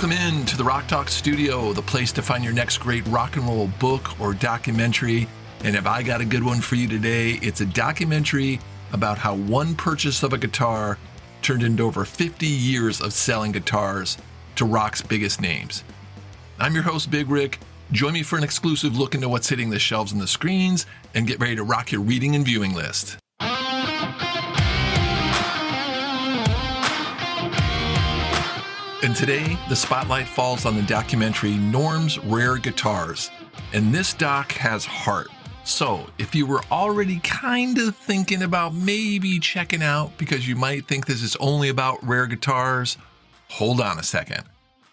Welcome in to the Rock Talk Studio, the place to find your next great rock and roll book or documentary. And if I got a good one for you today, it's a documentary about how one purchase of a guitar turned into over 50 years of selling guitars to rock's biggest names. I'm your host, Big Rick. Join me for an exclusive look into what's hitting the shelves and the screens, and get ready to rock your reading and viewing list. And today, the spotlight falls on the documentary Norm's Rare Guitars. And this doc has heart. So if you were already kind of thinking about maybe checking out because you might think this is only about rare guitars, hold on a second.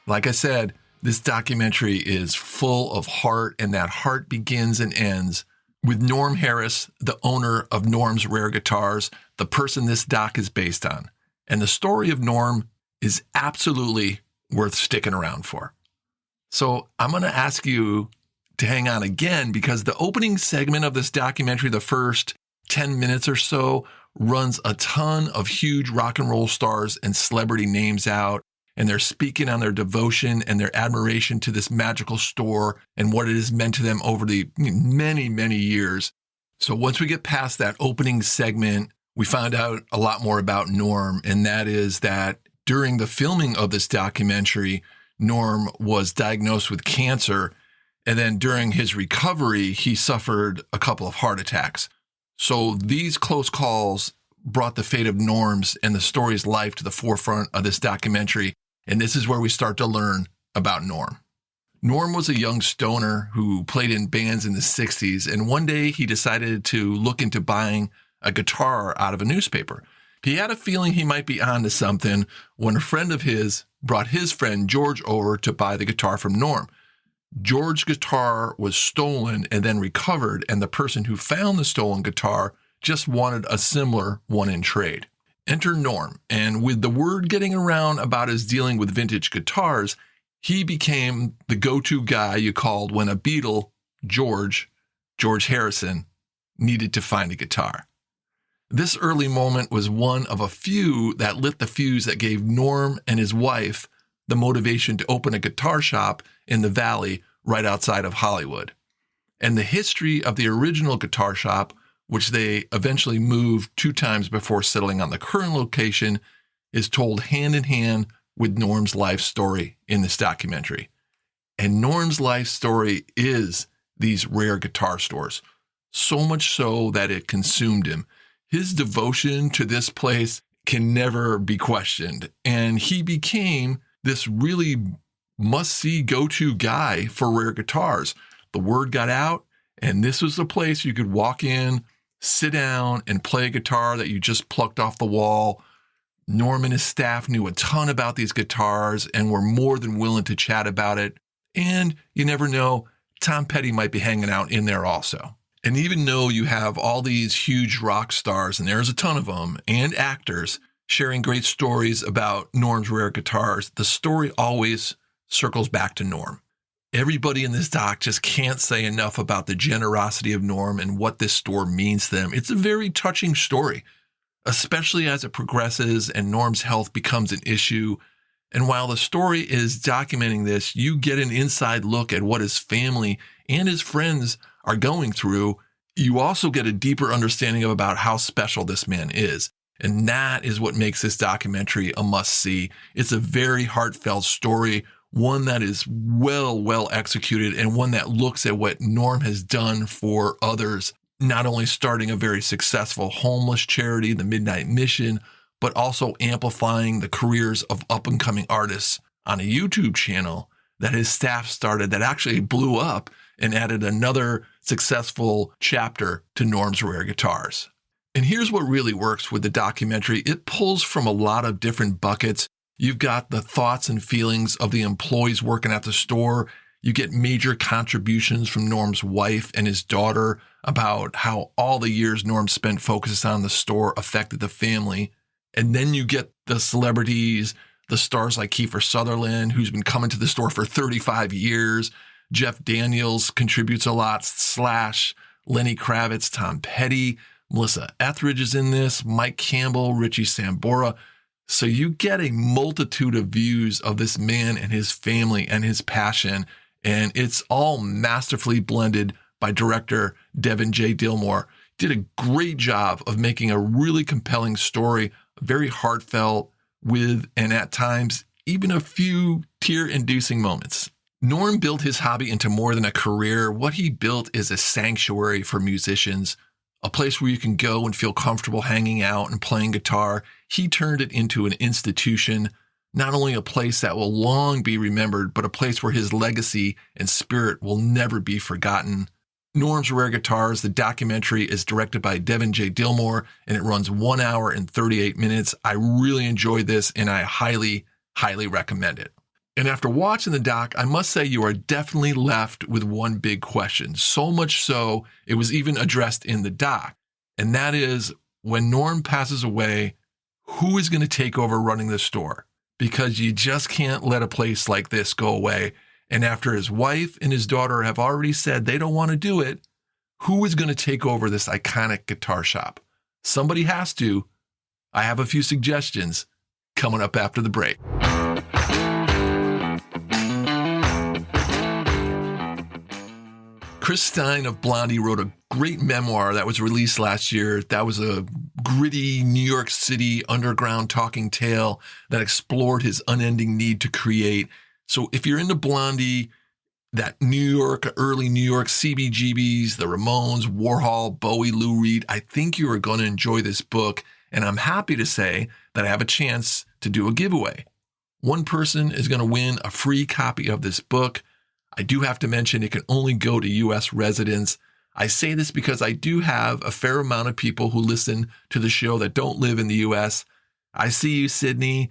Like I said, this documentary is full of heart, and that heart begins and ends with Norm Harris, the owner of Norm's Rare Guitars, the person this doc is based on. And the story of Norm is absolutely worth sticking around for. So I'm going to ask you to hang on again, because the opening segment of this documentary, the first 10 minutes or so, runs a ton of huge rock and roll stars and celebrity names out, and they're speaking on their devotion and their admiration to this magical store and what it has meant to them over the many, many years. So once we get past that opening segment, we find out a lot more about Norm, and that is that during the filming of this documentary, Norm was diagnosed with cancer, and then during his recovery, he suffered a couple of heart attacks. So these close calls brought the fate of Norm's and the story's life to the forefront of this documentary, and this is where we start to learn about Norm. Norm was a young stoner who played in bands in the 60s, and one day he decided to look into buying a guitar out of a newspaper. He had a feeling he might be onto something when a friend of his brought his friend George over to buy the guitar from Norm. George's guitar was stolen and then recovered, and the person who found the stolen guitar just wanted a similar one in trade. Enter Norm, and with the word getting around about his dealing with vintage guitars, he became the go-to guy you called when a Beatle, George Harrison, needed to find a guitar. This early moment was one of a few that lit the fuse that gave Norm and his wife the motivation to open a guitar shop in the Valley right outside of Hollywood. And the history of the original guitar shop, which they eventually moved 2 times before settling on the current location, is told hand in hand with Norm's life story in this documentary. And Norm's life story is these rare guitar stores, so much so that it consumed him. His devotion to this place can never be questioned, and he became this really must-see go-to guy for rare guitars. The word got out, and this was the place you could walk in, sit down, and play a guitar that you just plucked off the wall. Norm and his staff knew a ton about these guitars and were more than willing to chat about it. And you never know, Tom Petty might be hanging out in there also. And even though you have all these huge rock stars, and there's a ton of them, and actors sharing great stories about Norm's rare guitars, the story always circles back to Norm. Everybody in this doc just can't say enough about the generosity of Norm and what this store means to them. It's a very touching story, especially as it progresses and Norm's health becomes an issue. And while the story is documenting this, you get an inside look at what his family and his friends are going through. You also get a deeper understanding of about how special this man is. And that is what makes this documentary a must-see. It's a very heartfelt story, one that is well executed, and one that looks at what Norm has done for others, not only starting a very successful homeless charity, the Midnight Mission, but also amplifying the careers of up-and-coming artists on a YouTube channel that his staff started that actually blew up and added another successful chapter to Norm's Rare Guitars. And here's what really works with the documentary. It pulls from a lot of different buckets. You've got the thoughts and feelings of the employees working at the store. You get major contributions from Norm's wife and his daughter about how all the years Norm spent focusing on the store affected the family. And then you get the celebrities, the stars like Kiefer Sutherland, who's been coming to the store for 35 years. Jeff Daniels contributes a lot, Slash, Lenny Kravitz, Tom Petty, Melisa Ethridge is in this, Mike Campbell, Richie Sambora. So you get a multitude of views of this man and his family and his passion, and it's all masterfully blended by director Devin J. Dillmore. Did a great job of making a really compelling story, very heartfelt, with, and at times, even a few tear-inducing moments. Norm built his hobby into more than a career. What he built is a sanctuary for musicians, a place where you can go and feel comfortable hanging out and playing guitar. He turned it into an institution, not only a place that will long be remembered, but a place where his legacy and spirit will never be forgotten. Norm's Rare Guitars, the documentary, is directed by Devin J. Dillmore, and it runs 1 hour and 38 minutes. I really enjoyed this, and I highly recommend it. And after watching the doc, I must say you are definitely left with one big question. So much so, it was even addressed in the doc. And that is, when Norm passes away, who is going to take over running the store? Because you just can't let a place like this go away. And after his wife and his daughter have already said they don't want to do it, who is going to take over this iconic guitar shop? Somebody has to. I have a few suggestions coming up after the break. Chris Stein of Blondie wrote a great memoir that was released last year. That was a gritty New York City underground talking tale that explored his unending need to create. So if you're into Blondie, that New York, early New York CBGBs, the Ramones, Warhol, Bowie, Lou Reed, I think you are going to enjoy this book. And I'm happy to say that I have a chance to do a giveaway. One person is going to win a free copy of this book. I do have to mention it can only go to U.S. residents. I say this because I do have a fair amount of people who listen to the show that don't live in the U.S. I see you, Sydney,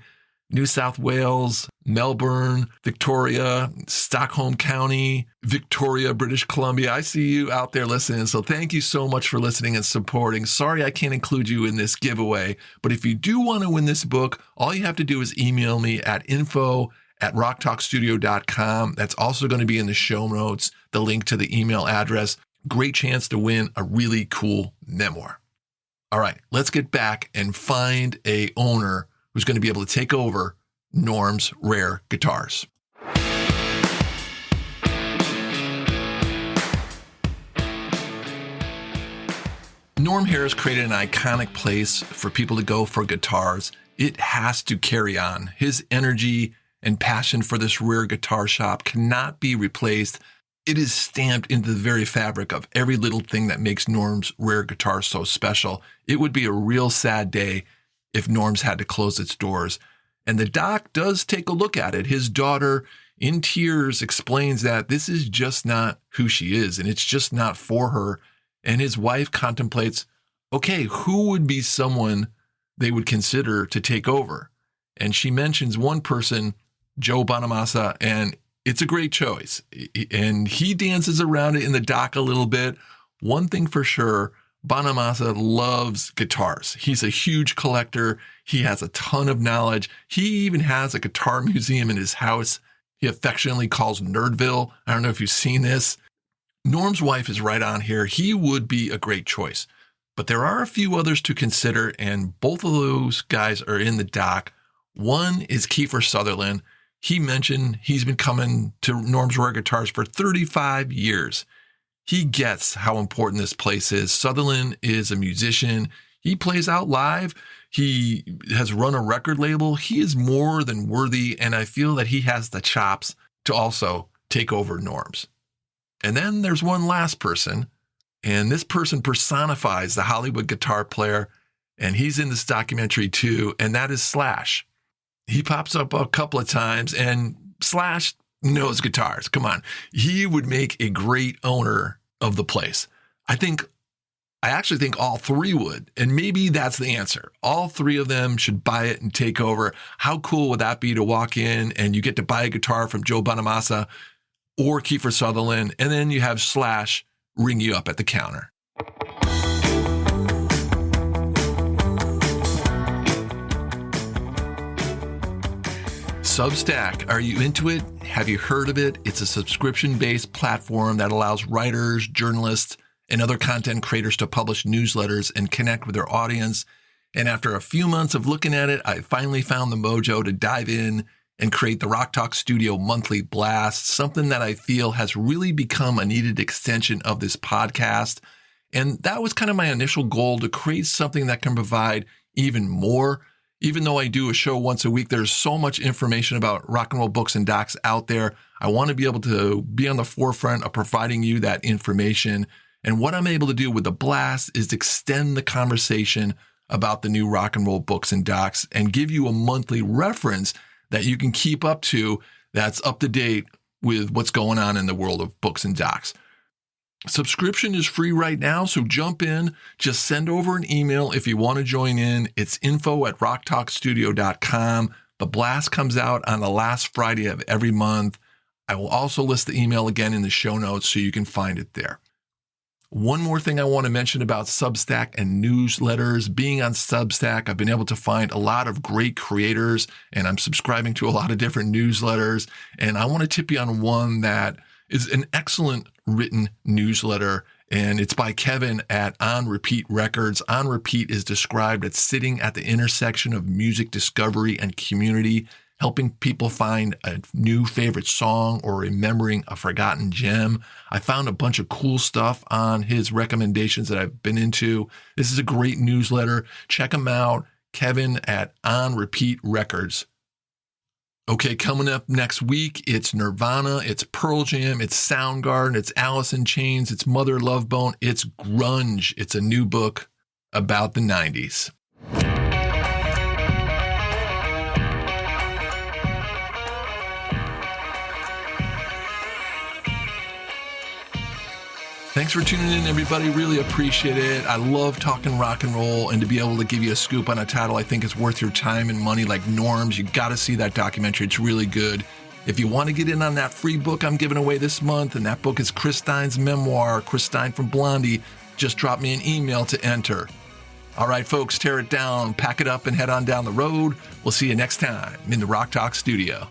New South Wales, Melbourne, Victoria, Stockholm County, Victoria, British Columbia. I see you out there listening. So thank you so much for listening and supporting. Sorry I can't include you in this giveaway, but if you do want to win this book, all you have to do is email me at info@rocktalkstudio.com. That's also going to be in the show notes, the link to the email address. Great chance to win a really cool memoir. All right, let's get back and find a owner who's going to be able to take over Norm's Rare Guitars. Norm Harris created an iconic place for people to go for guitars. It has to carry on. His energy and passion for this rare guitar shop cannot be replaced. It is stamped into the very fabric of every little thing that makes Norm's Rare Guitars so special. It would be a real sad day if Norm's had to close its doors. And the doc does take a look at it. His daughter, in tears, explains that this is just not who she is, and it's just not for her. And his wife contemplates, okay, who would be someone they would consider to take over? And she mentions one person, Joe Bonamassa, and it's a great choice. And he dances around it in the doc a little bit. One thing for sure, Bonamassa loves guitars. He's a huge collector. He has a ton of knowledge. He even has a guitar museum in his house he affectionately calls Nerdville. I don't know if you've seen this. Norm's wife is right on here. He would be a great choice. But there are a few others to consider, and both of those guys are in the doc. One is Kiefer Sutherland. He mentioned he's been coming to Norm's Rare Guitars for 35 years. He gets how important this place is. Sutherland is a musician. He plays out live. He has run a record label. He is more than worthy, and I feel that he has the chops to also take over Norm's. And then there's one last person, and this person personifies the Hollywood guitar player, and he's in this documentary too, and that is Slash. He pops up a couple of times, and Slash knows guitars. Come on. He would make a great owner of the place. I actually think all three would, and maybe that's the answer. All three of them should buy it and take over. How cool would that be to walk in and you get to buy a guitar from Joe Bonamassa or Kiefer Sutherland, and then you have Slash ring you up at the counter. Substack, are you into it? Have you heard of it? It's a subscription-based platform that allows writers, journalists, and other content creators to publish newsletters and connect with their audience. And after a few months of looking at it, I finally found the mojo to dive in and create the Rock Talk Studio monthly blast, something that I feel has really become a needed extension of this podcast. And that was kind of my initial goal, to create something that can provide even more. Even though I do a show once a week, there's so much information about rock and roll books and docs out there. I want to be able to be on the forefront of providing you that information. And what I'm able to do with the blast is extend the conversation about the new rock and roll books and docs and give you a monthly reference that you can keep up to, that's up to date with what's going on in the world of books and docs. Subscription is free right now, so jump in. Just send over an email if you want to join in. It's info@rocktalkstudio.com. The blast comes out on the last Friday of every month. I will also list the email again in the show notes so you can find it there. One more thing I want to mention about Substack and newsletters. Being on Substack, I've been able to find a lot of great creators, and I'm subscribing to a lot of different newsletters. And I want to tip you on one that is an excellent written newsletter, and it's by Kevin at On Repeat Records. On Repeat is described as sitting at the intersection of music discovery and community, helping people find a new favorite song or remembering a forgotten gem. I found a bunch of cool stuff on his recommendations that I've been into. This is a great newsletter. Check him out, Kevin at On Repeat Records. Okay, coming up next week, it's Nirvana, it's Pearl Jam, it's Soundgarden, it's Alice in Chains, it's Mother Love Bone, it's grunge. It's a new book about the 90s. Thanks for tuning in, everybody. Really appreciate it. I love talking rock and roll, and to be able to give you a scoop on a title I think is worth your time and money, like Norms, you got to see that documentary. It's really good. If you want to get in on that free book I'm giving away this month, and that book is Chris Stein's memoir, Chris Stein from Blondie, just drop me an email to enter. All right, folks, tear it down, pack it up, and head on down the road. We'll see you next time in the Rock Talk Studio.